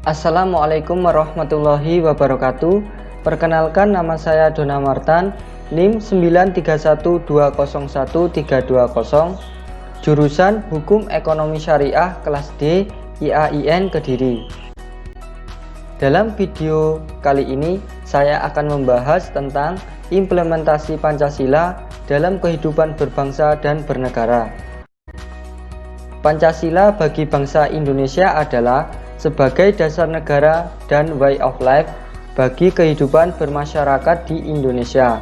Assalamualaikum warahmatullahi wabarakatuh. Perkenalkan, nama saya Dona Martan, NIM 931201320, jurusan Hukum Ekonomi Syariah kelas D, IAIN Kediri. Dalam video kali ini saya akan membahas tentang implementasi Pancasila dalam kehidupan berbangsa dan bernegara. Pancasila bagi bangsa Indonesia adalah sebagai dasar negara dan way of life bagi kehidupan bermasyarakat di Indonesia.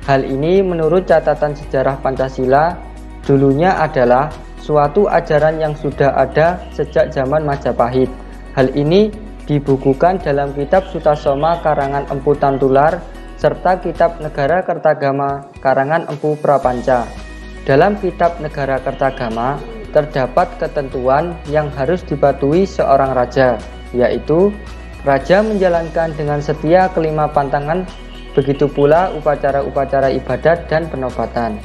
Hal ini menurut catatan sejarah Pancasila dulunya adalah suatu ajaran yang sudah ada sejak zaman Majapahit. Hal ini dibukukan dalam kitab Sutasoma karangan Empu Tantular serta kitab Negara Kertagama karangan Empu Prapanca. Dalam kitab Negara Kertagama terdapat ketentuan yang harus dipatuhi seorang raja, yaitu raja menjalankan dengan setia kelima pantangan, begitu pula upacara-upacara ibadat dan penobatan.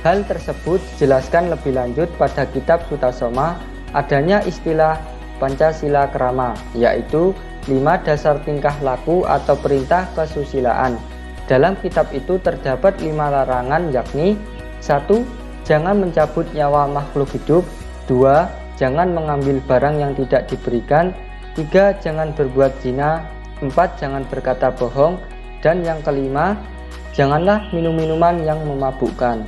Hal tersebut dijelaskan lebih lanjut pada kitab Sutasoma adanya istilah Pancasila Krama, yaitu 5 dasar tingkah laku atau perintah kesusilaan. Dalam kitab itu terdapat 5 larangan, yakni 1. Jangan mencabut nyawa makhluk hidup. 2. Jangan mengambil barang yang tidak diberikan. 3. Jangan berbuat zina. 4. Jangan berkata bohong. Dan yang kelima, janganlah minum minuman yang memabukkan.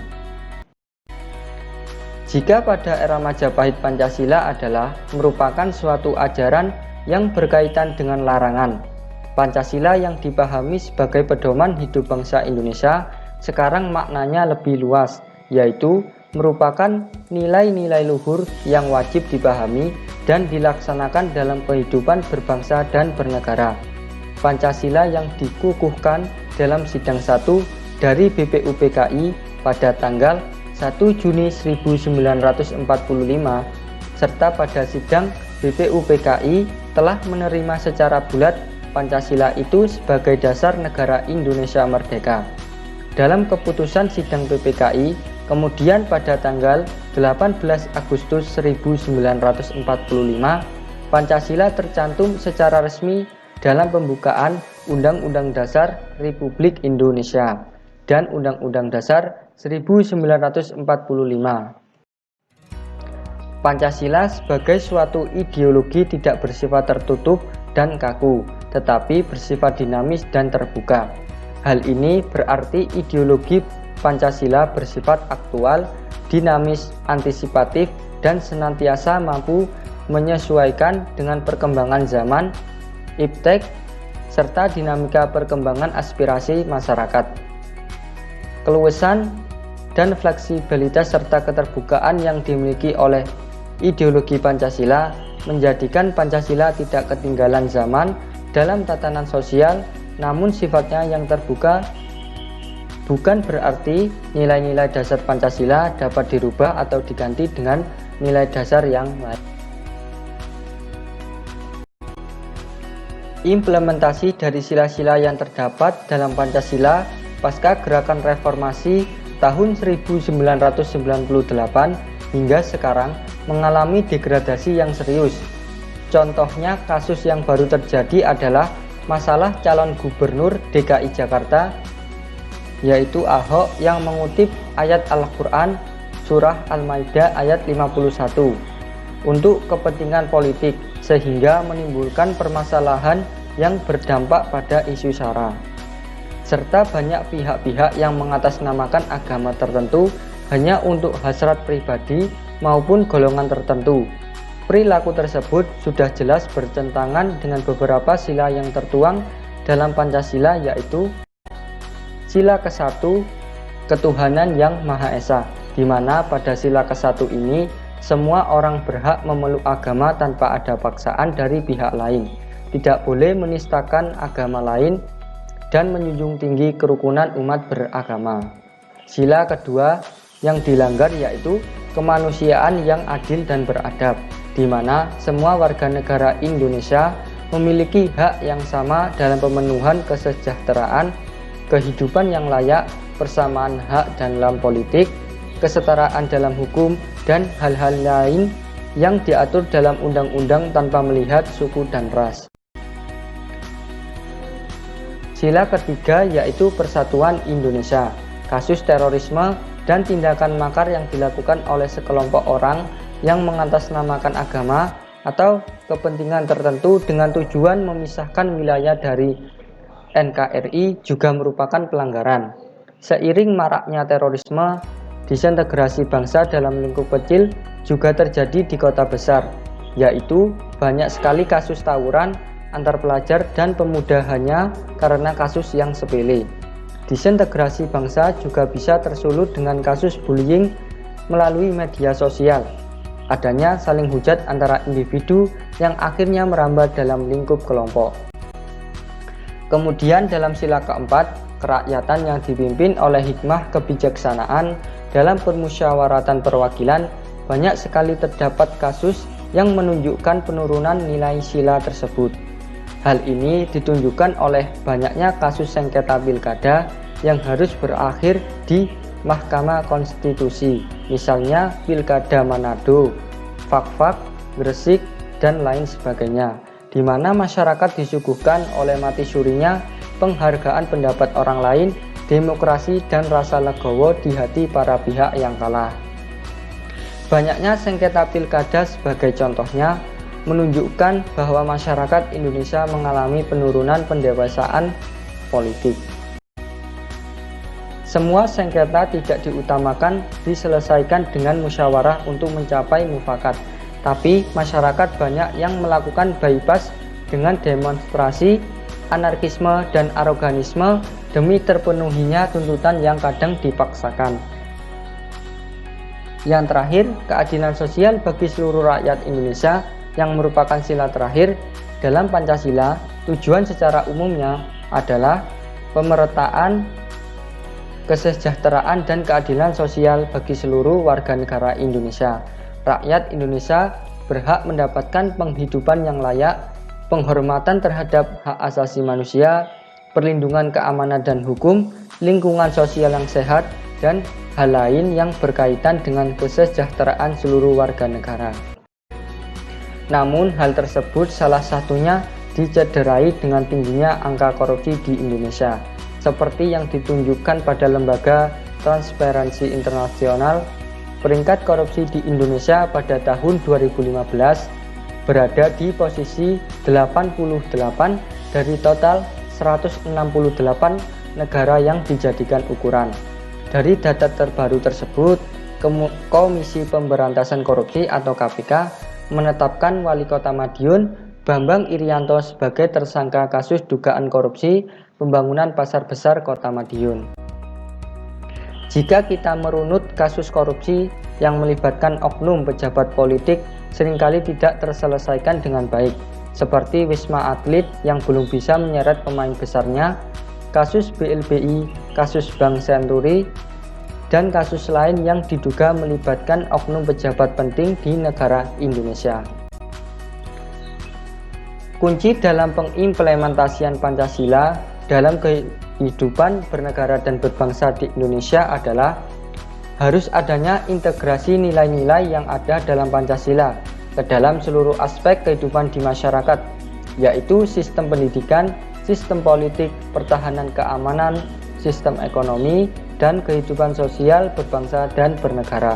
Jika pada era Majapahit Pancasila adalah merupakan suatu ajaran yang berkaitan dengan larangan, Pancasila yang dipahami sebagai pedoman hidup bangsa Indonesia sekarang maknanya lebih luas, yaitu merupakan nilai-nilai luhur yang wajib dipahami dan dilaksanakan dalam kehidupan berbangsa dan bernegara. Pancasila yang dikukuhkan dalam sidang 1 dari BPUPKI pada tanggal 1 Juni 1945 serta pada sidang BPUPKI telah menerima secara bulat Pancasila itu sebagai dasar negara Indonesia merdeka. Dalam keputusan sidang BPKI, kemudian pada tanggal 18 Agustus 1945, Pancasila tercantum secara resmi dalam pembukaan Undang-Undang Dasar Republik Indonesia dan Undang-Undang Dasar 1945. Pancasila sebagai suatu ideologi tidak bersifat tertutup dan kaku, tetapi bersifat dinamis dan terbuka. Hal ini berarti ideologi Pancasila bersifat aktual, dinamis, antisipatif, dan senantiasa mampu menyesuaikan dengan perkembangan zaman, iptek, serta dinamika perkembangan aspirasi masyarakat. Keluasan dan fleksibilitas serta keterbukaan yang dimiliki oleh ideologi Pancasila menjadikan Pancasila tidak ketinggalan zaman dalam tatanan sosial, namun sifatnya yang terbuka. Bukan berarti nilai-nilai dasar Pancasila dapat dirubah atau diganti dengan nilai dasar yang lain. Implementasi dari sila-sila yang terdapat dalam Pancasila pasca gerakan reformasi tahun 1998 hingga sekarang mengalami degradasi yang serius. Contohnya kasus yang baru terjadi adalah masalah calon gubernur DKI Jakarta, yaitu Ahok yang mengutip ayat Al-Quran Surah Al-Maidah ayat 51 untuk kepentingan politik sehingga menimbulkan permasalahan yang berdampak pada isu SARA, serta banyak pihak-pihak yang mengatasnamakan agama tertentu hanya untuk hasrat pribadi maupun golongan tertentu. Perilaku tersebut sudah jelas bertentangan dengan beberapa sila yang tertuang dalam Pancasila, yaitu sila ke-1, ketuhanan yang Maha Esa, di mana pada sila ke-1 ini semua orang berhak memeluk agama tanpa ada paksaan dari pihak lain, tidak boleh menistakan agama lain, dan menjunjung tinggi kerukunan umat beragama. Sila kedua yang dilanggar yaitu kemanusiaan yang adil dan beradab, di mana semua warga negara Indonesia memiliki hak yang sama dalam pemenuhan kesejahteraan, kehidupan yang layak, persamaan hak dalam politik, kesetaraan dalam hukum, dan hal-hal lain yang diatur dalam undang-undang tanpa melihat suku dan ras. Sila ketiga yaitu Persatuan Indonesia. Kasus terorisme dan tindakan makar yang dilakukan oleh sekelompok orang yang mengatasnamakan agama atau kepentingan tertentu dengan tujuan memisahkan wilayah dari NKRI juga merupakan pelanggaran. Seiring maraknya terorisme, disintegrasi bangsa dalam lingkup kecil juga terjadi di kota besar, yaitu banyak sekali kasus tawuran antar pelajar dan pemuda hanya karena kasus yang sepele. Disintegrasi bangsa juga bisa tersulut dengan kasus bullying melalui media sosial. Adanya saling hujat antara individu yang akhirnya merambat dalam lingkup kelompok. Kemudian dalam sila keempat, kerakyatan yang dipimpin oleh hikmah kebijaksanaan dalam permusyawaratan perwakilan, banyak sekali terdapat kasus yang menunjukkan penurunan nilai sila tersebut. Hal ini ditunjukkan oleh banyaknya kasus sengketa pilkada yang harus berakhir di Mahkamah Konstitusi, misalnya Pilkada Manado, Fak-Fak, Gresik, dan lain sebagainya, di mana masyarakat disuguhkan oleh mati surinya penghargaan pendapat orang lain, demokrasi, dan rasa legowo di hati para pihak yang kalah. Banyaknya sengketa pilkada sebagai contohnya menunjukkan bahwa masyarakat Indonesia mengalami penurunan pendewasaan politik. Semua sengketa tidak diutamakan diselesaikan dengan musyawarah untuk mencapai mufakat, tapi masyarakat banyak yang melakukan bypass dengan demonstrasi, anarkisme, dan aroganisme demi terpenuhinya tuntutan yang kadang dipaksakan. Yang terakhir, keadilan sosial bagi seluruh rakyat Indonesia yang merupakan sila terakhir dalam Pancasila. Tujuan secara umumnya adalah pemerataan, kesejahteraan, dan keadilan sosial bagi seluruh warga negara Indonesia. Rakyat Indonesia berhak mendapatkan penghidupan yang layak, penghormatan terhadap hak asasi manusia, perlindungan keamanan dan hukum, lingkungan sosial yang sehat, dan hal lain yang berkaitan dengan kesejahteraan seluruh warga negara. Namun hal tersebut salah satunya dicederai dengan tingginya angka korupsi di Indonesia, seperti yang ditunjukkan pada lembaga Transparency International. Peringkat korupsi di Indonesia pada tahun 2015 berada di posisi 88 dari total 168 negara yang dijadikan ukuran. Dari data terbaru tersebut, Komisi Pemberantasan Korupsi atau KPK menetapkan Wali Kota Madiun, Bambang Irianto sebagai tersangka kasus dugaan korupsi pembangunan pasar besar Kota Madiun. Jika kita merunut kasus korupsi yang melibatkan oknum pejabat politik seringkali tidak terselesaikan dengan baik, seperti Wisma Atlet yang belum bisa menyeret pemain besarnya, kasus BLBI, kasus Bank Senturi, dan kasus lain yang diduga melibatkan oknum pejabat penting di negara Indonesia. Kunci dalam pengimplementasian Pancasila dalam kehidupan bernegara dan berbangsa di Indonesia adalah harus adanya integrasi nilai-nilai yang ada dalam Pancasila ke dalam seluruh aspek kehidupan di masyarakat, yaitu sistem pendidikan, sistem politik, pertahanan keamanan, sistem ekonomi, dan kehidupan sosial berbangsa dan bernegara.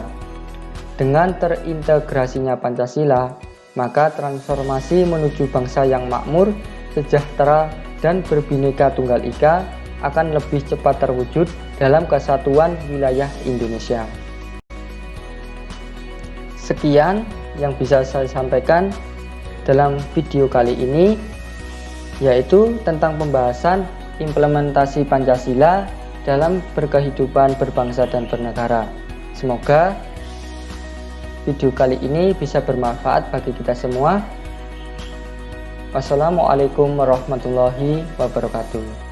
Dengan terintegrasinya Pancasila, maka transformasi menuju bangsa yang makmur, sejahtera, dan berbineka tunggal ika akan lebih cepat terwujud dalam kesatuan wilayah Indonesia. Sekian yang bisa saya sampaikan dalam video kali ini, yaitu tentang pembahasan implementasi Pancasila dalam berkehidupan berbangsa dan bernegara. Semoga video kali ini bisa bermanfaat bagi kita semua. Wassalamualaikum warahmatullahi wabarakatuh.